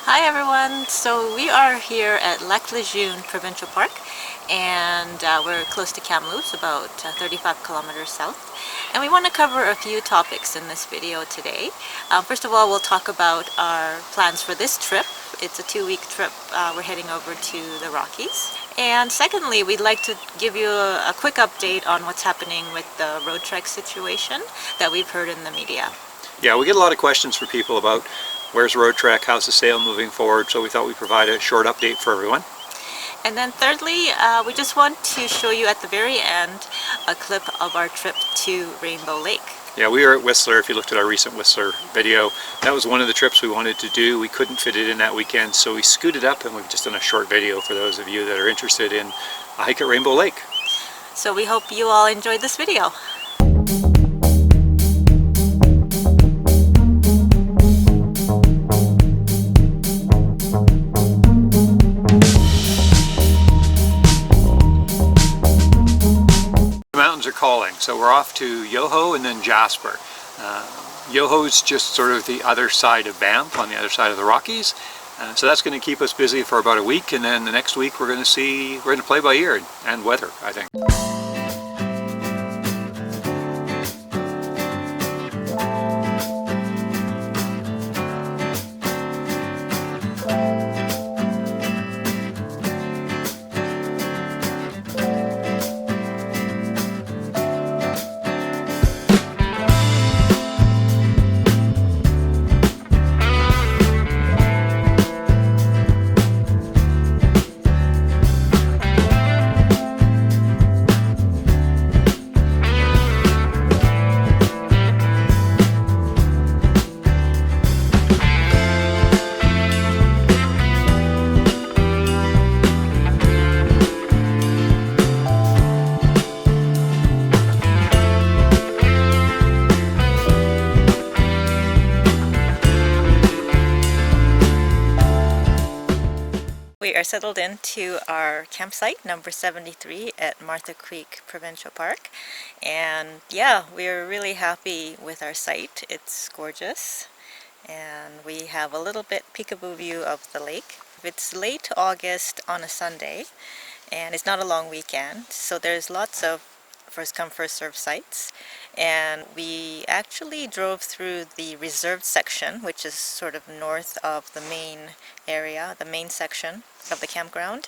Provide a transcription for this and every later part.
Hi everyone, so we are here at Lac Lejeune Provincial Park and we're close to Kamloops, about 35 kilometers south, and we want to cover a few topics in this video today. First of all, we'll talk about our plans for this trip. It's a 2-week trip. We're heading over to the Rockies. And secondly, we'd like to give you a quick update on what's happening with the Roadtrek situation that we've heard in the media. Yeah, we get a lot of questions from people about where's Roadtrek, how's the sale moving forward, so we thought we'd provide a short update for everyone. And then thirdly, we just want to show you at the very end a clip of our trip to Rainbow Lake. Yeah, we were at Whistler. If you looked at our recent Whistler video, that was one of the trips we wanted to do. We couldn't fit it in that weekend, so we scooted up and we've just done a short video for those of you that are interested in a hike at Rainbow Lake. So we hope you all enjoyed this video. Are calling, so we're off to Yoho and then Jasper. Yoho's just sort of the other side of Banff, on the other side of the Rockies, so that's going to keep us busy for about a week, and then the next week we're going to play by ear and weather, I think. We are settled into our campsite, number 73 at Martha Creek Provincial Park. And yeah, we're really happy with our site. It's gorgeous. And we have a little bit peekaboo view of the lake. It's late August on a Sunday, and it's not a long weekend. So there's lots of first come first served sites. And we actually drove through the reserved section, which is sort of north of the main area, the main section of the campground,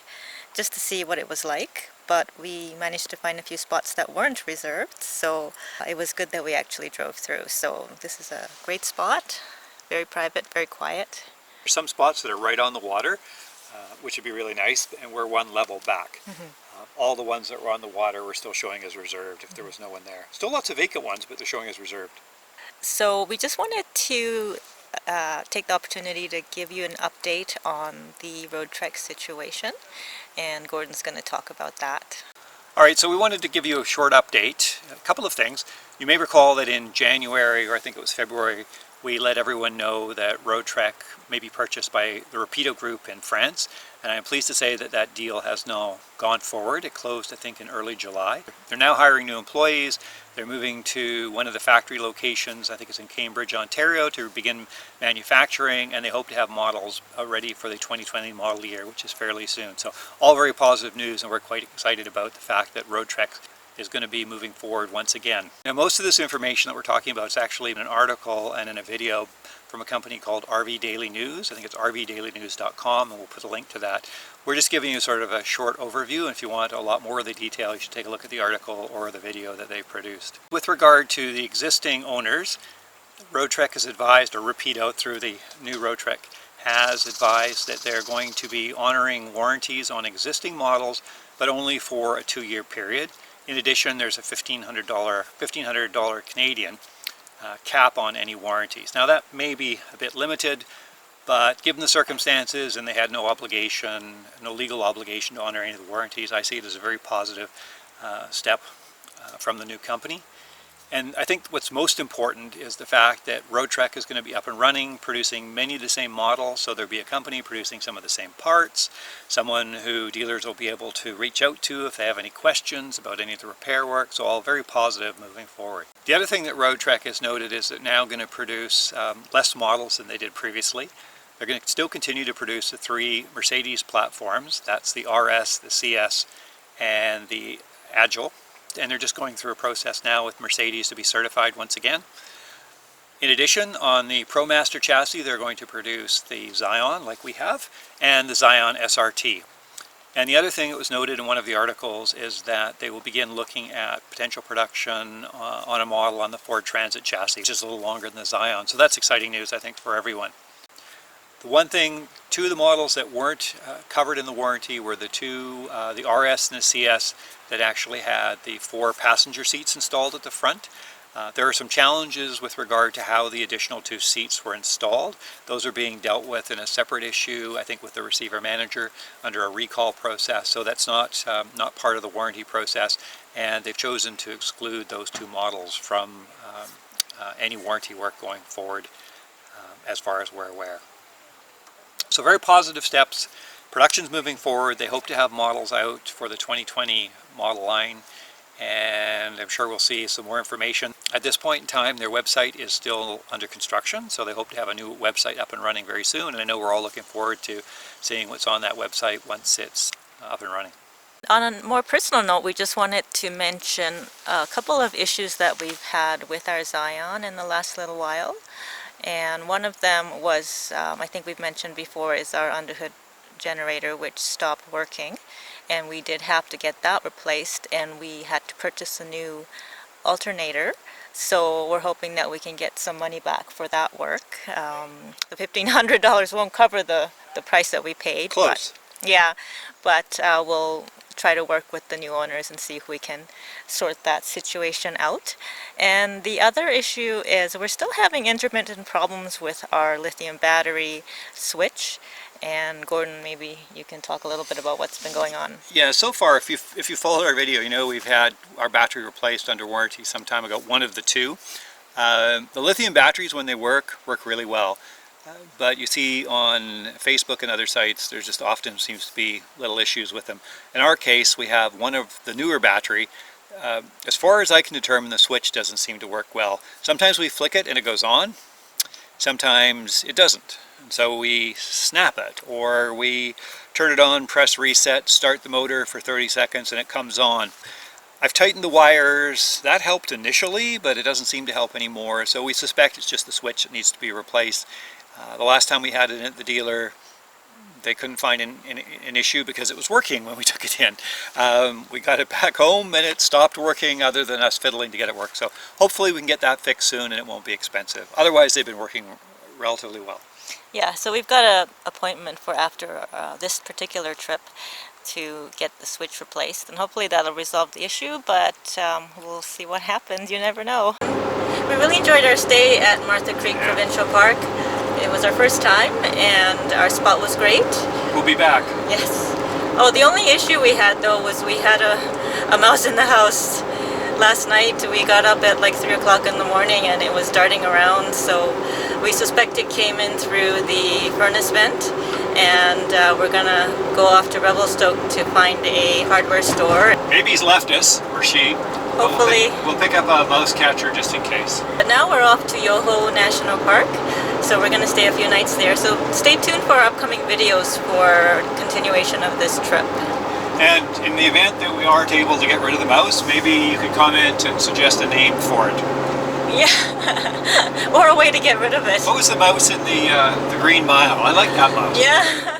just to see what it was like. But we managed to find a few spots that weren't reserved, so it was good that we actually drove through. So this is a great spot, very private, very quiet. There's some spots that are right on the water, which would be really nice, and we're one level back. All the ones that were on the water were still showing as reserved if there was no one there. Still lots of vacant ones, but they're showing as reserved. So we just wanted to take the opportunity to give you an update on the Roadtrek situation, and Gordon's going to talk about that. Alright, so we wanted to give you a short update. A couple of things. You may recall that in January, or I think it was February, we let everyone know that Roadtrek may be purchased by the Rapido group in France, and I'm pleased to say that that deal has now gone forward. It closed, I think, in early July. They're now hiring new employees. They're moving to one of the factory locations, I think it's in Cambridge, Ontario, to begin manufacturing, and they hope to have models ready for the 2020 model year, which is fairly soon. So all very positive news, and we're quite excited about the fact that Roadtrek is going to be moving forward once again. Now, most of this information that we're talking about is actually in an article and in a video from a company called RV Daily News. I think it's rvdailynews.com, and we'll put a link to that. We're just giving you sort of a short overview, and if you want a lot more of the detail, you should take a look at the article or the video that they produced. With regard to the existing owners, Roadtrek has advised, or Rapido through the new Roadtrek, has advised that they're going to be honoring warranties on existing models, but only for a 2-year period. In addition, there's a $1,500 Canadian cap on any warranties. Now that may be a bit limited, but given the circumstances, and they had no obligation, no legal obligation to honor any of the warranties, I see it as a very positive step from the new company. And I think what's most important is the fact that Roadtrek is going to be up and running, producing many of the same models, so there'll be a company producing some of the same parts, someone who dealers will be able to reach out to if they have any questions about any of the repair work, so all very positive moving forward. The other thing that Roadtrek has noted is they're now going to produce less models than they did previously. They're going to still continue to produce the 3 Mercedes platforms. That's the RS, the CS, and the Agile. And they're just going through a process now with Mercedes to be certified once again. In addition, on the ProMaster chassis, they're going to produce the Zion, like we have, and the Zion SRT. And the other thing that was noted in one of the articles is that they will begin looking at potential production on a model on the Ford Transit chassis, which is a little longer than the Zion. So that's exciting news, I think, for everyone. The one thing, 2 of the models that weren't covered in the warranty were the RS and the CS that actually had the 4 passenger seats installed at the front. There are some challenges with regard to how the additional 2 seats were installed. Those are being dealt with in a separate issue, I think with the receiver manager, under a recall process. So that's not part of the warranty process, and they've chosen to exclude those 2 models from any warranty work going forward, as far as we're aware. So very positive steps. Production's moving forward. They hope to have models out for the 2020 model line, and I'm sure we'll see some more information. At this point in time, their website is still under construction, so they hope to have a new website up and running very soon, and I know we're all looking forward to seeing what's on that website once it's up and running. On a more personal note, we just wanted to mention a couple of issues that we've had with our Zion in the last little while. And one of them was, I think we've mentioned before, is our underhood generator, which stopped working. And we did have to get that replaced, and we had to purchase a new alternator. So we're hoping that we can get some money back for that work. The $1,500 won't cover the price that we paid. Close. But we'll try to work with the new owners and see if we can sort that situation out. And the other issue is we're still having intermittent problems with our lithium battery switch. And Gordon, maybe you can talk a little bit about what's been going on. Yeah, so far, if you followed our video, you know we've had our battery replaced under warranty some time ago, one of the 2. The lithium batteries, when they work really well. But you see on Facebook and other sites, there just often seems to be little issues with them. In our case, we have one of the newer battery. As far as I can determine, the switch doesn't seem to work well. Sometimes we flick it and it goes on. Sometimes it doesn't. So we snap it, or we turn it on, press reset, start the motor for 30 seconds, and it comes on. I've tightened the wires. That helped initially, but it doesn't seem to help anymore. So we suspect it's just the switch that needs to be replaced. The last time we had it at the dealer, they couldn't find an issue because it was working when we took it in. We got it back home and it stopped working, other than us fiddling to get it work. So hopefully we can get that fixed soon and it won't be expensive. Otherwise, they've been working relatively well. Yeah, so we've got an appointment for after this particular trip to get the switch replaced, and hopefully that'll resolve the issue, but we'll see what happens. You never know. We really enjoyed our stay at Martha Creek Provincial Park. It was our first time, and our spot was great. We'll be back. Yes. Oh, the only issue we had, though, was we had a mouse in the house. Last night we got up at like 3 o'clock in the morning and it was darting around, so we suspect it came in through the furnace vent, and we're gonna go off to Revelstoke to find a hardware store. Maybe he's left us, or she. Hopefully. We'll pick up a mouse catcher just in case. But now we're off to Yoho National Park, so we're gonna stay a few nights there. So stay tuned for our upcoming videos for continuation of this trip. And in the event that we aren't able to get rid of the mouse, maybe you could comment and suggest a name for it. Yeah, or a way to get rid of it. What was the mouse in the Green Mile? I like that mouse. Yeah.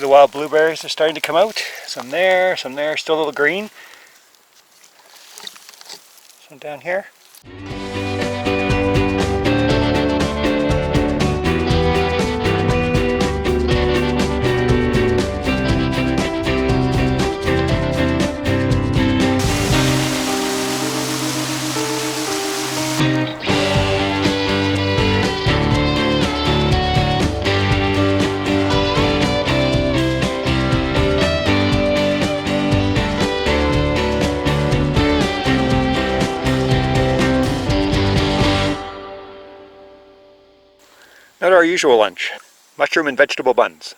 the wild blueberries are starting to come out. Some there, still a little green. Some down here. Not our usual lunch. Mushroom and vegetable buns.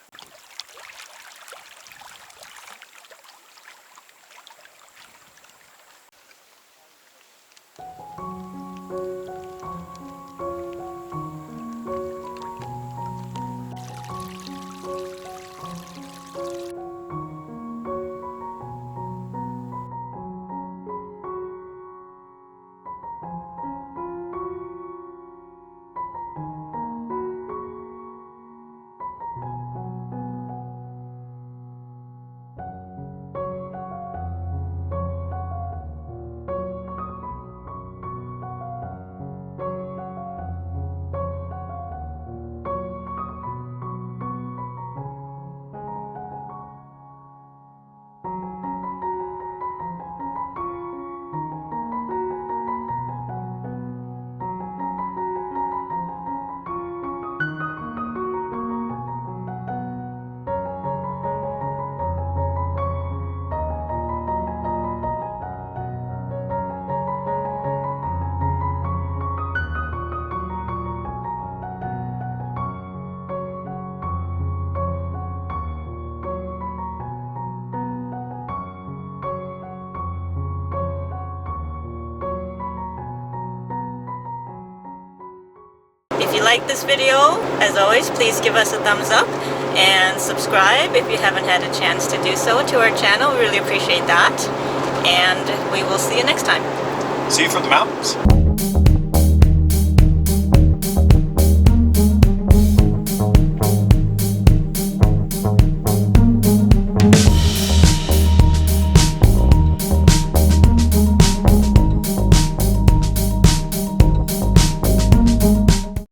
If you like this video, as always, please give us a thumbs up and subscribe if you haven't had a chance to do so to our channel. We really appreciate that. And we will see you next time. See you from the mountains.